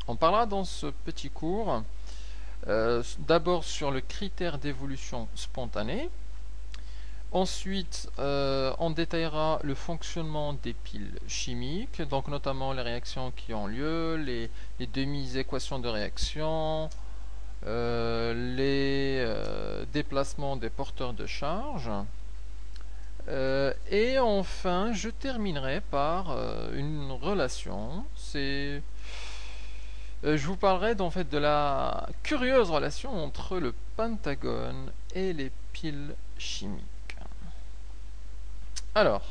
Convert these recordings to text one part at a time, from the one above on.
On parlera dans ce petit cours d'abord sur le critère d'évolution spontanée. Ensuite, on détaillera le fonctionnement des piles chimiques, donc notamment les réactions qui ont lieu, les demi-équations de réaction, les déplacements des porteurs de charge. Et enfin, je terminerai par une relation. Je vous parlerai en fait de la curieuse relation entre le pentagone et les piles chimiques. Alors,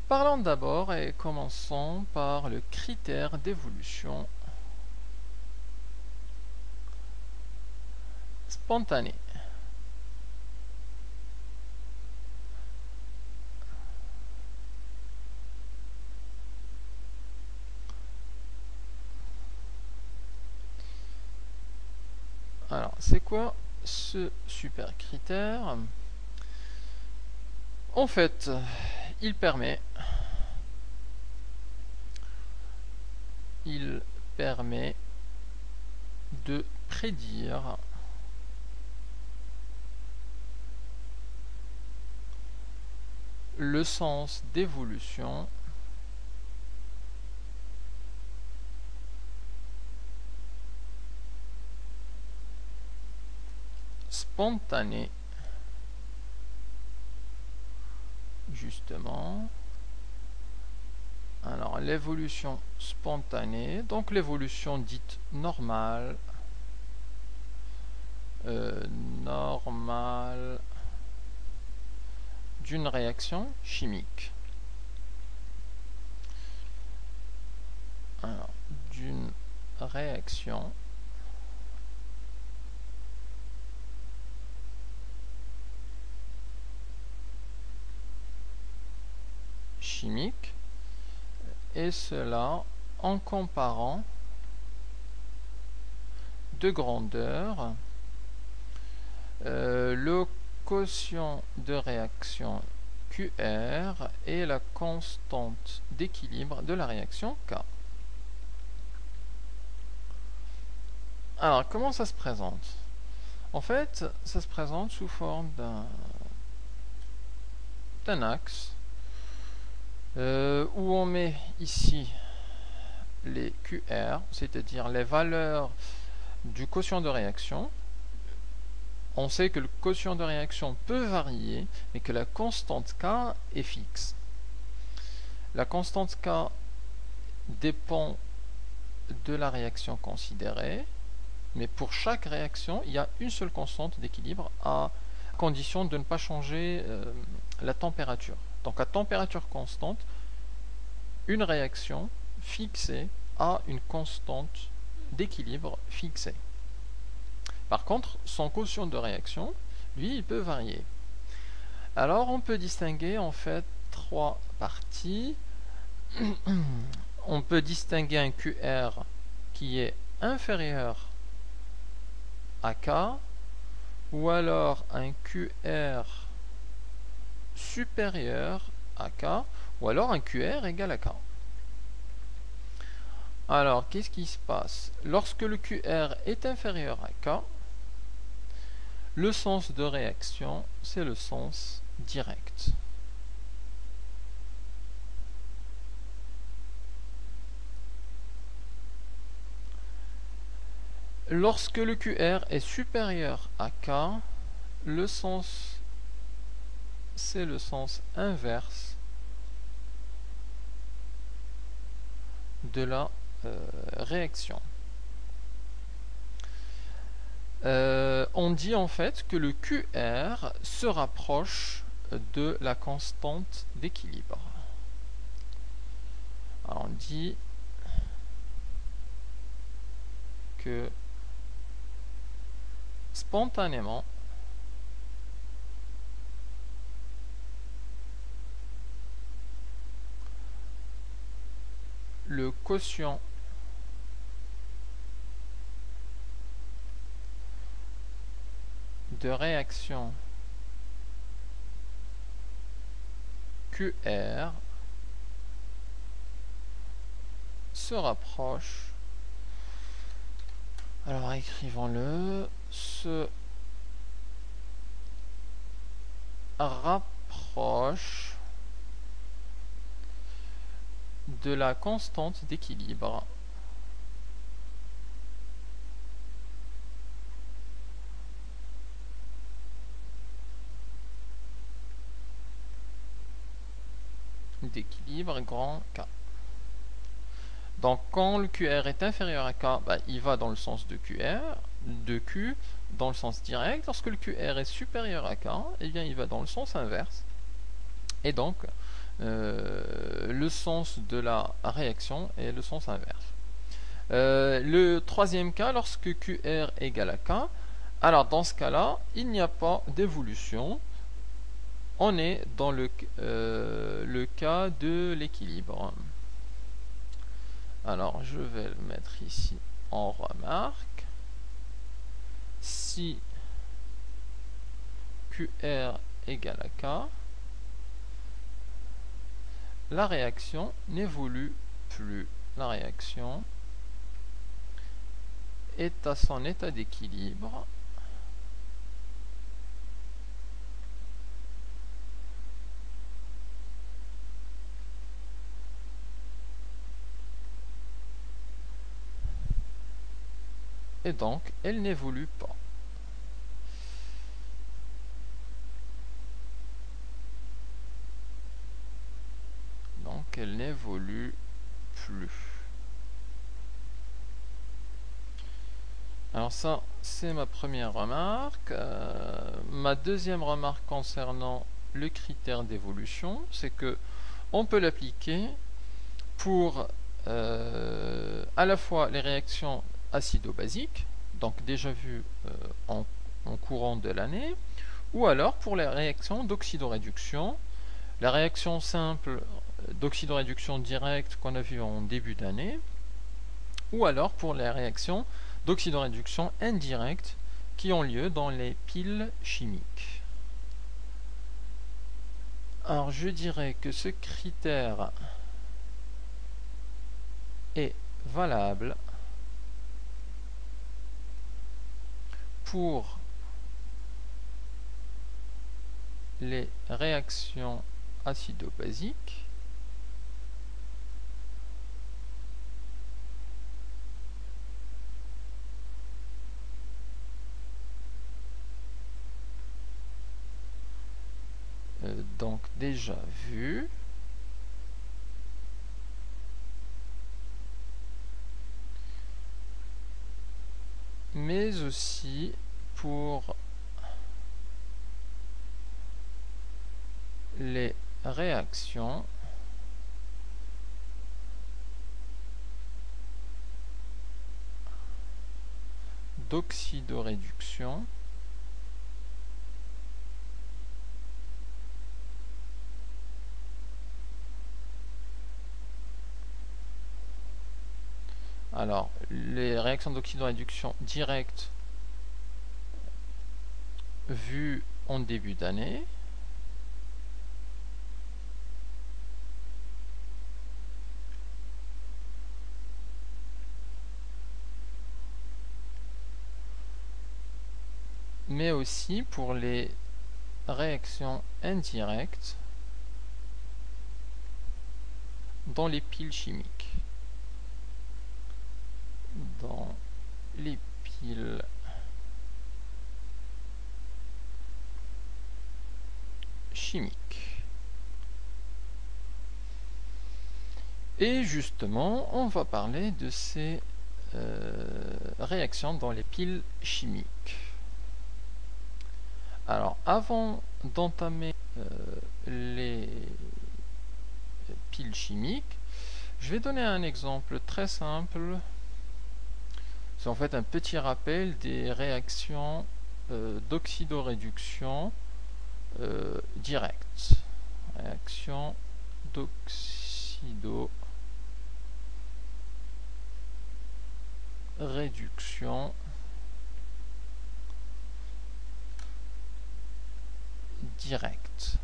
parlons d'abord et commençons par le critère d'évolution spontanée. Alors, c'est quoi ce super critère? En fait, il permet de prédire le sens d'évolution spontanée, justement. Alors, l'évolution spontanée, donc l'évolution dite normale, d'une réaction chimique. Alors, d'une réaction chimique, et cela en comparant de grandeur le quotient de réaction QR et la constante d'équilibre de la réaction K. Alors, comment ça se présente? En fait, ça se présente sous forme d'un axe où on met ici les QR, c'est-à-dire les valeurs du quotient de réaction. On sait que le quotient de réaction peut varier, mais que la constante K est fixe. La constante K dépend de la réaction considérée, mais pour chaque réaction, il y a une seule constante d'équilibre à condition de ne pas changer la température. Donc à température constante, une réaction fixée a une constante d'équilibre fixée. Par contre, son quotient de réaction, lui, il peut varier. Alors, on peut distinguer en fait trois parties. On peut distinguer un QR qui est inférieur à K, ou alors un QR supérieur à K, ou alors un QR égal à K. Alors, qu'est-ce qui se passe? Lorsque le QR est inférieur à K, le sens de réaction, c'est le sens direct. Lorsque le QR est supérieur à K, le sens, c'est le sens inverse de la réaction. On dit en fait que le QR se rapproche de la constante d'équilibre. Alors on dit que spontanément, le quotient de réaction QR se rapproche Alors écrivons-le. Se rapproche de la constante d'équilibre. D'équilibre grand K. Donc quand le QR est inférieur à K, bah, il va dans le sens de QR, de Q, dans le sens direct. Lorsque le QR est supérieur à K, eh bien, il va dans le sens inverse. Et donc, le sens de la réaction est le sens inverse. Le troisième cas, lorsque QR égale à K, alors dans ce cas-là, il n'y a pas d'évolution. On est dans le cas de l'équilibre. Alors, je vais le mettre ici en remarque. Si QR égale à K, la réaction n'évolue plus. La réaction est à son état d'équilibre. Et donc, elle n'évolue pas. Donc, elle n'évolue plus. Alors ça, c'est ma première remarque. Ma deuxième remarque concernant le critère d'évolution, c'est que on peut l'appliquer pour à la fois les réactions acido-basiques, donc déjà vues en courant de l'année, ou alors pour les réactions d'oxydoréduction. La réaction simple d'oxydoréduction directe qu'on a vue en début d'année, ou alors pour les réactions d'oxydoréduction indirecte qui ont lieu dans les piles chimiques. Alors je dirais que ce critère est valable pour les réactions acido-basiques donc déjà vu, mais aussi pour les réactions d'oxydoréduction alors les réactions d'oxydoréduction directes vues en début d'année, mais aussi pour les réactions indirectes dans les piles chimiques. Dans les piles chimiques. Et justement, on va parler de ces réactions dans les piles chimiques. Alors, avant d'entamer les piles chimiques, je vais donner un exemple très simple. C'est en fait un petit rappel des réactions d'oxydoréduction directe. Réaction d'oxydoréduction directe.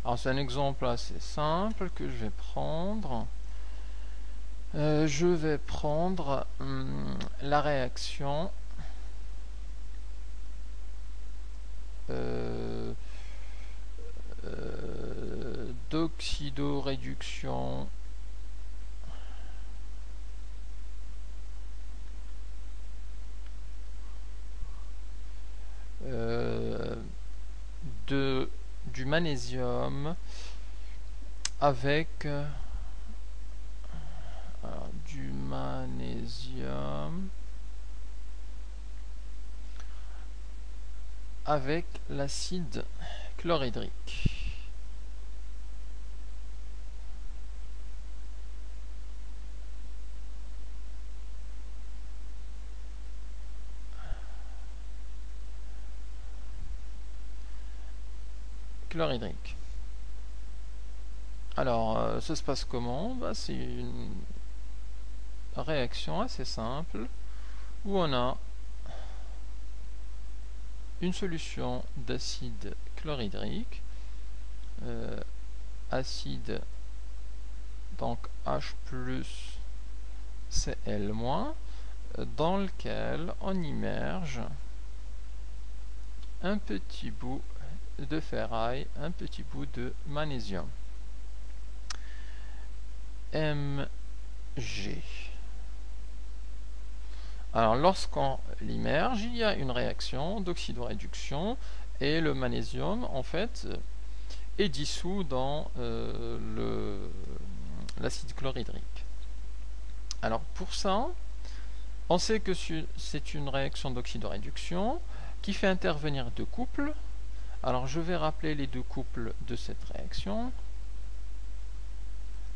Alors c'est un exemple assez simple que je vais prendre. Je vais prendre la réaction d'oxydoréduction du magnésium avec l'acide chlorhydrique. Alors, ça se passe comment? C'est une réaction assez simple où on a une solution d'acide chlorhydrique, acide donc H+, Cl-, dans lequel on immerge un petit bout de ferraille, un petit bout de magnésium, Mg. Alors lorsqu'on l'immerge, il y a une réaction d'oxydoréduction et le magnésium en fait est dissous dans l'acide chlorhydrique. Alors pour ça, on sait que c'est une réaction d'oxydoréduction qui fait intervenir deux couples. Alors je vais rappeler les deux couples de cette réaction.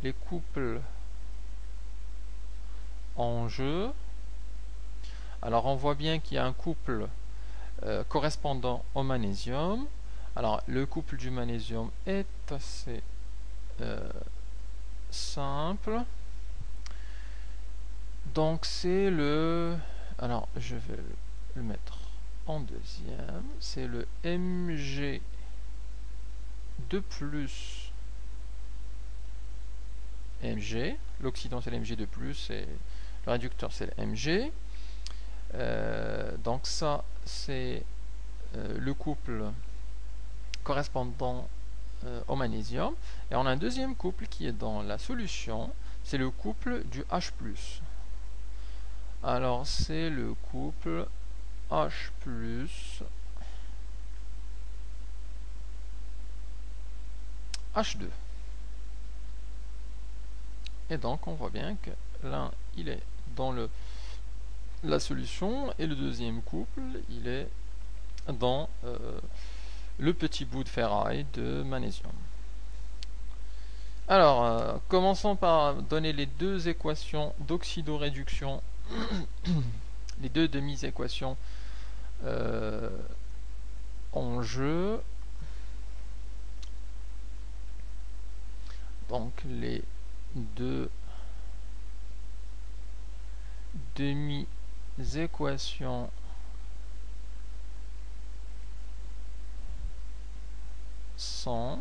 Les couples en jeu. Alors on voit bien qu'il y a un couple correspondant au magnésium. Alors le couple du magnésium est assez simple. Donc c'est le... Alors je vais le mettre en deuxième. C'est le Mg2+. Mg. L'oxydant c'est le Mg2+, et le réducteur c'est le Mg. Donc ça c'est le couple correspondant au magnésium, et on a un deuxième couple qui est dans la solution, c'est le couple du H+. Alors c'est le couple H+, H2. Et donc on voit bien que l'un il est dans la solution et le deuxième couple il est dans le petit bout de ferraille de magnésium. Alors commençons par donner les deux équations d'oxydoréduction, les deux demi-équations en jeu. Donc les deux demi-équations sont